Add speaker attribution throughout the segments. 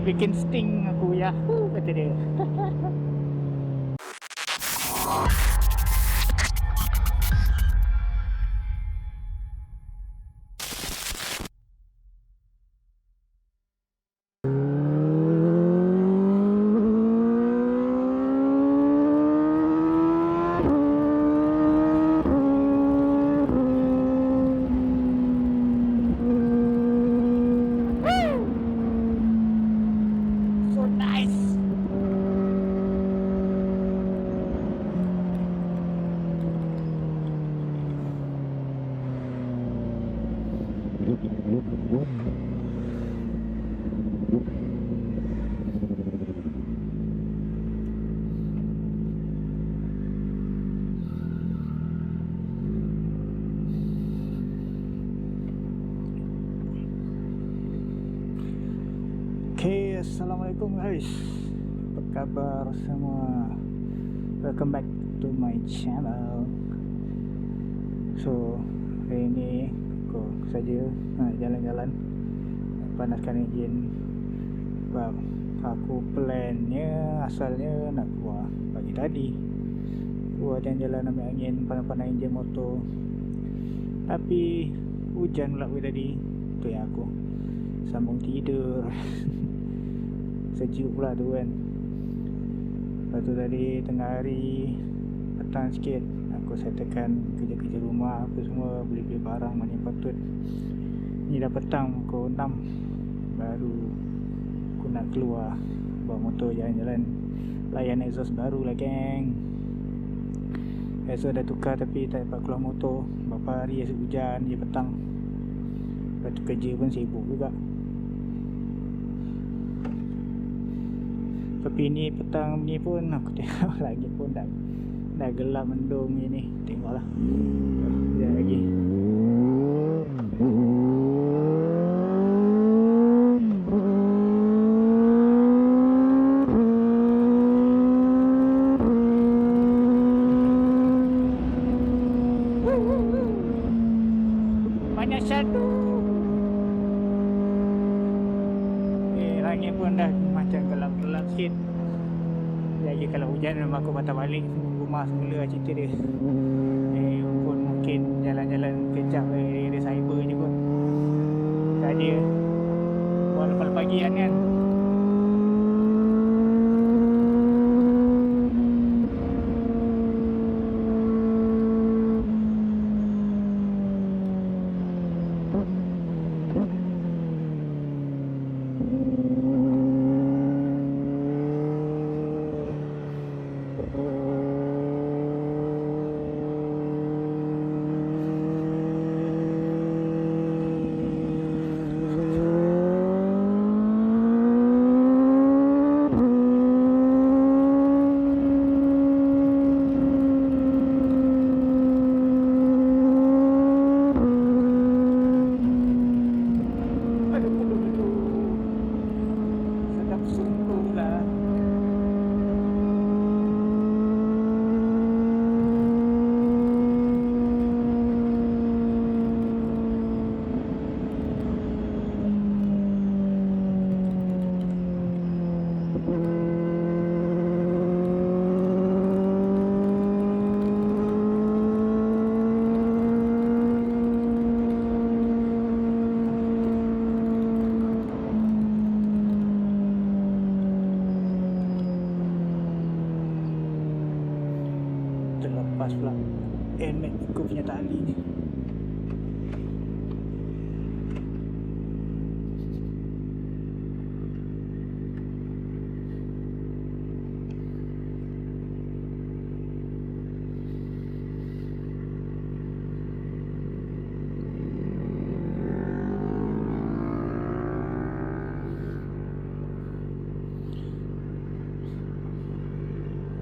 Speaker 1: bikin sting aku, Yahoo kata dia. So nice. Okay, Assalamualaikum guys. Apa khabar semua? Welcome back to my channel. So, hari ni aku saja nak jalan-jalan, nak panaskan enjin. Sebab aku plannya asalnya nak keluar pagi tadi, keluar jalan-jalan ambil angin, panas-panas enjin motor. Tapi hujan pula tadi. Tu yang aku sambung tidur. Sejuk pula tu kan. Lepas tu tadi tengah hari, petang sikit, aku settlekan kerja-kerja rumah apa semua, beli-beli barang mana yang patut. Ni dah petang pukul 6, baru aku nak keluar bawa motor jalan-jalan, layan exhaust baru lah geng. Exhaust dah tukar tapi tak dapat keluar motor. Berapa hari asyik hujan je petang. Lepas tu kerja pun sibuk juga. Tapi ni petang ni pun aku tengok lagi pun dah gelap mendung ni. Tengoklah. Sekejap lagi. Banyak shadow. Langit pun dah macam gelap-gelap sikit. Jadi kalau hujan memang aku patah balik rumah semula cerita dia. Pun mungkin jalan-jalan kejap dari cyber je kot. Tak ada buat lepas pagi kan. Terlepas pula helmet aku punya tali ni.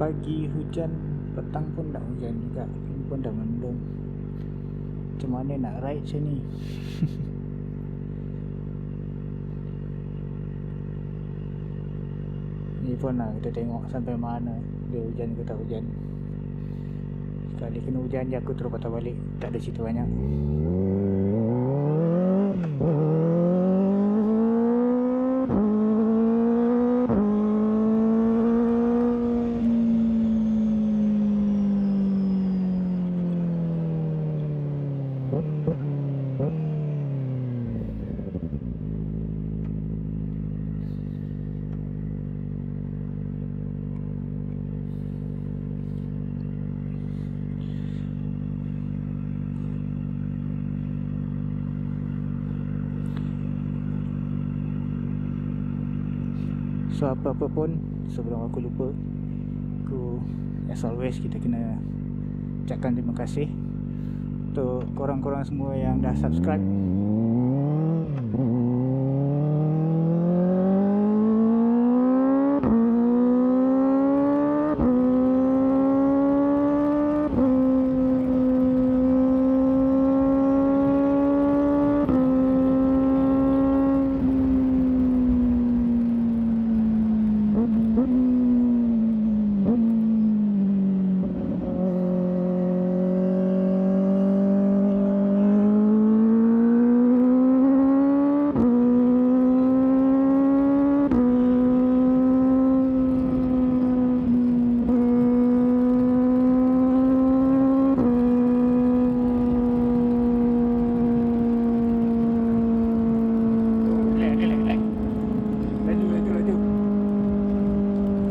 Speaker 1: Pagi hujan, petang pun dah hujan juga. Ini pun dah mendung. Macam mana nak ride macam ni? Ni pun lah kita tengok sampai mana dia hujan ke tak hujan. Sekali kena hujan je aku terus patah balik. Tak ada cerita banyak. So apa-apa pun, sebelum aku lupa, as always kita kena ucapkan terima kasih untuk korang-korang semua yang dah subscribe.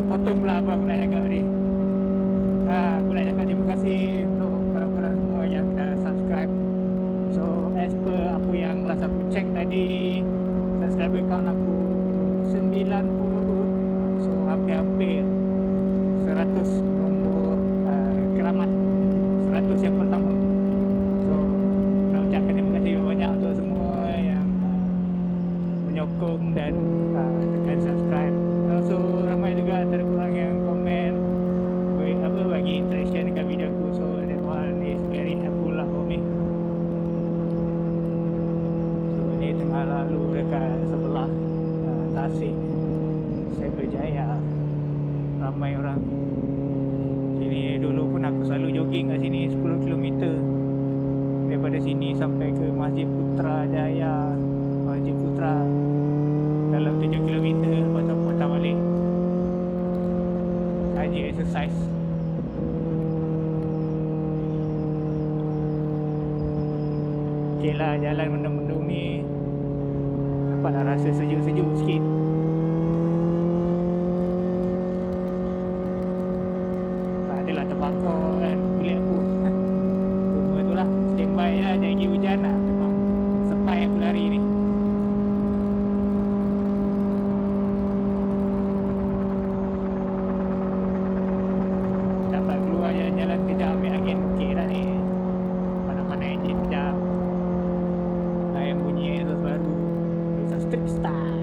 Speaker 1: Potong pula apa aku nak cakap ni. Aku nak cakap terima kasih untuk korang-korang semua yang dah subscribe. So as per apa yang last aku check tadi, subscriber count aku 90. So hampir-hampir 100 nombor keramat, 100 yang pertama. So nak ucapkan terima kasih banyak untuk semua yang menyokong dan tekan subscribe. So ramai juga antara korang yang komen bagi interaction dekat video aku. So that one is very helpful lah for me. So ni tengah lalu dekat sebelah Tasik Cyberjaya, ramai orang sini. Dulu pun aku selalu jogging kat sini 10 km daripada sini sampai ke Masjid Putrajaya, Masjid Putra, dalam 7 km. Lepas tu patah balik saja exercise. Ok lah, jalan mendung-mendung ni dapatlah rasa sejuk-sejuk sikit. Tak adalah terbakar kan kulit aku. Cuma tu lah, standby lah, jangan pergi hujan lah. Memang sepai aku lari ni. Dapat keluar jalan-jalan kejap ambil angin, okey dah ni. Mana-mana enjin kejap, yang bunyi exhaust baru, exhaust strip start.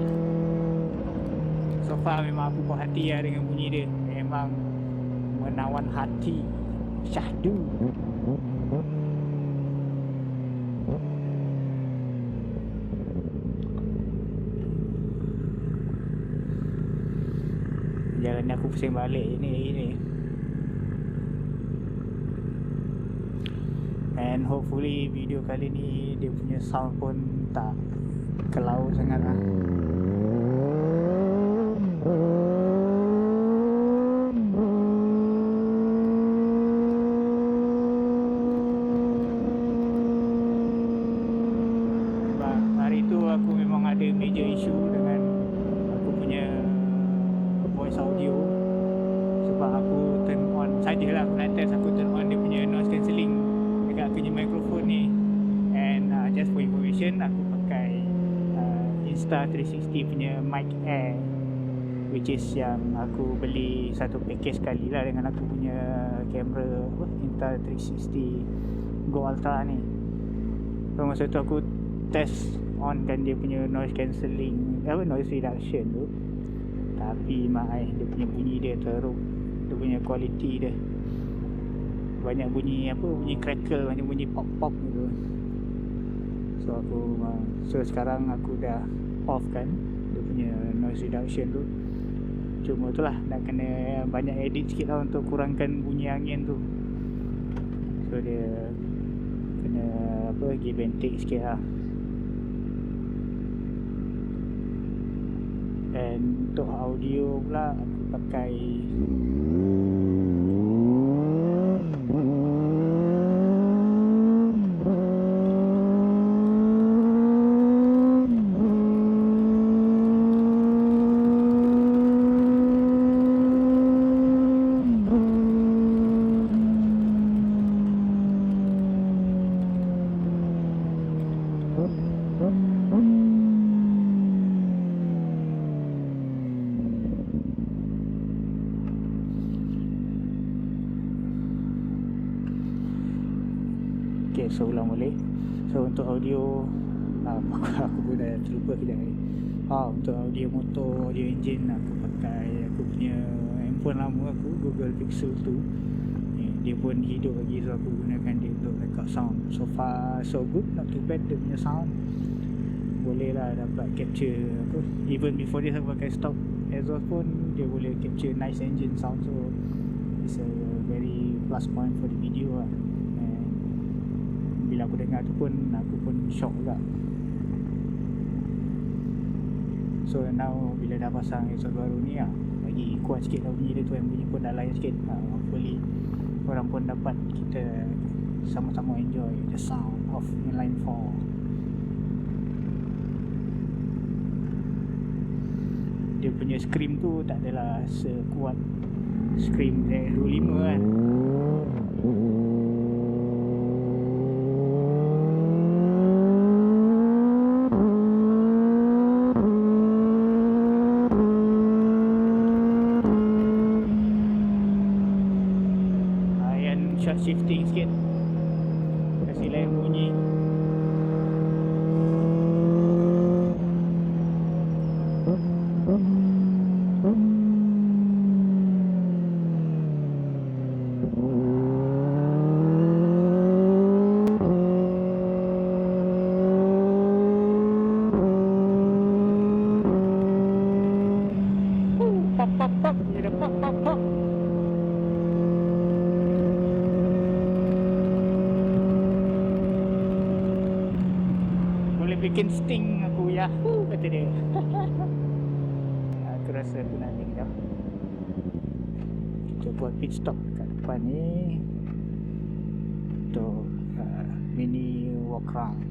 Speaker 1: So far memang aku puas hati lah dengan bunyi dia. Memang menawan hati. Syahdu. Jalan ni aku pusing balik ni. And hopefully video kali ni dia punya sound pun tak kelau sangat lah. Sebab hari tu aku memang ada major issue dengan aku punya voice audio. Sebab aku turn on sajalah, aku nak test, aku turn on dia punya noise cancelling dekat punya mikrofon ni. And just for information, aku pakai Insta360 punya mic air, which is yang aku beli satu package sekali lah dengan aku punya kamera Insta360 Go Ultra ni. So masa tu aku test on kan dia punya noise cancelling, noise reduction tu. Tapi dia punya bunyi dia teruk, dia punya quality dia banyak bunyi bunyi crackle, banyak bunyi pop-pop gitu. So sekarang aku dah off kan dia punya noise reduction tu. Cuma tu lah, nak kena banyak edit sikit lah untuk kurangkan bunyi angin tu. So dia kena give and take sikit lah. Dan untuk audio pula aku pakai So ulang balik. So untuk audio aku pun dah terlupa kejap ni. Untuk audio motor, audio engine, aku pakai aku punya handphone lama aku, Google Pixel 2. Dia pun hidup lagi, so aku gunakan dia untuk record sound. So far so good, not too bad dia punya sound. Boleh lah dapat capture apa. Even before this aku pakai stock exhaust pun dia boleh capture nice engine sound. So it's a very plus point for the video lah. And bila aku dengar tu pun aku pun shock juga. So now bila dah pasang exhaust baru ni lagi kuat sikit lah bunyi dia tu, yang bunyi pun dah lain sikit. Hopefully orang pun dapat kita sama-sama enjoy the sound of inline 4. Dia punya scream tu tak adalah sekuat scream dari 25 kan. Yang short shifting sikit, kasih lain bunyi. Pop. Dia dah pop. Boleh bikin sting aku, yahoo kata dia. Aku rasa aku nak link dah. Kita buat pit stop kat depan ni untuk mini walk round.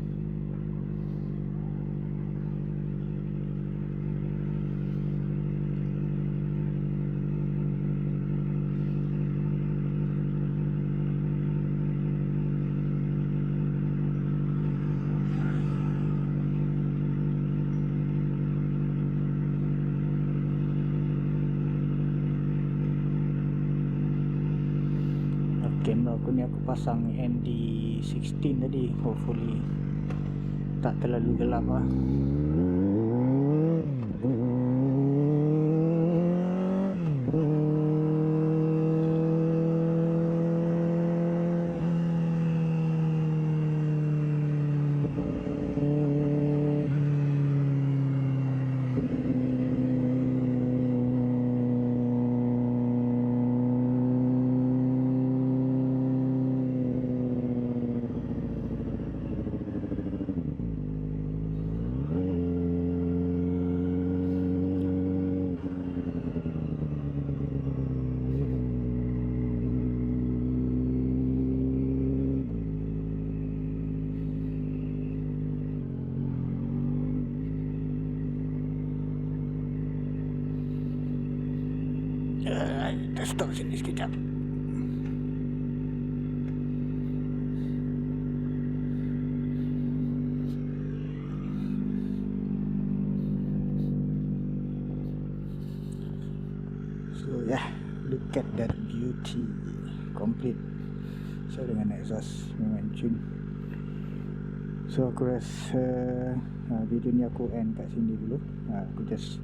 Speaker 1: Kamera aku ni aku pasang ND16 tadi, hopefully tak terlalu gelap lah. Kita stop sini sekejap. So look at that beauty, complete. So dengan exhaust memang cun. So aku rasa video ni aku end kat sini dulu. Aku just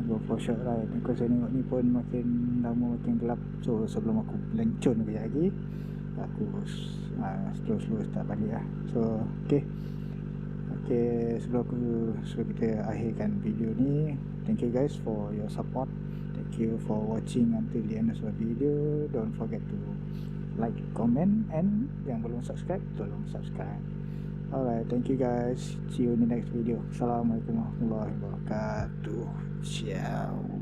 Speaker 1: go for short ride. Aku tengok ni pun makin lama makin gelap. So sebelum aku lencun kejap lagi, aku slow start balik lah. So okay, sebelum kita akhirkan video ni, thank you guys for your support. Thank you for watching until the end of the video. Don't forget to like, comment, and yang belum subscribe, tolong subscribe. Alright, thank you guys. See you in the next video. Assalamualaikum warahmatullahi wabarakatuh. Ciao.